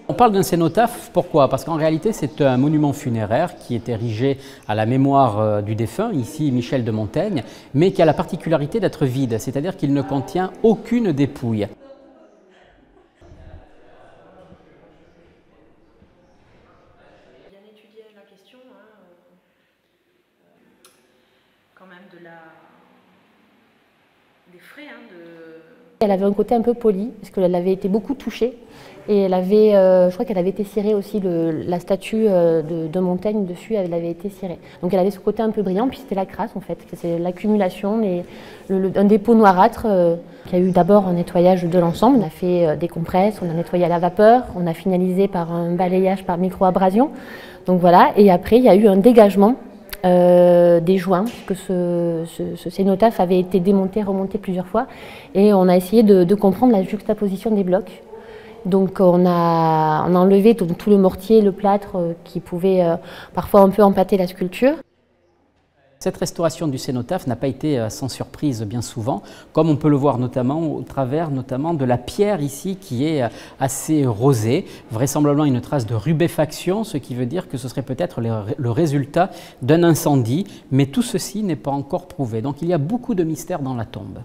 On parle d'un cénotaphe, pourquoi? Parce qu'en réalité, c'est un monument funéraire qui est érigé à la mémoire du défunt, ici Michel de Montaigne, mais qui a la particularité d'être vide, c'est-à-dire qu'il ne contient aucune dépouille. Bien étudier la question, quand même des frais. Elle avait un côté un peu poli, parce qu'elle avait été beaucoup touchée. Et elle avait, je crois qu'elle avait été cirée aussi, la statue de Montaigne dessus, elle avait été cirée. Donc elle avait ce côté un peu brillant, puis c'était la crasse en fait, c'est l'accumulation, un dépôt noirâtre. Il y a eu d'abord un nettoyage de l'ensemble, on a fait des compresses, on a nettoyé à la vapeur, on a finalisé par un balayage par micro-abrasion. Donc voilà, et après il y a eu un dégagement des joints, puisque ce cénotaphe avait été démonté, remonté plusieurs fois, et on a essayé de comprendre la juxtaposition des blocs. Donc on a enlevé tout le mortier, le plâtre qui pouvait parfois un peu empâter la sculpture. Cette restauration du cénotaphe n'a pas été sans surprise bien souvent, comme on peut le voir notamment au travers de la pierre ici qui est assez rosée, vraisemblablement une trace de rubéfaction, ce qui veut dire que ce serait peut-être le résultat d'un incendie, mais tout ceci n'est pas encore prouvé. Donc il y a beaucoup de mystères dans la tombe.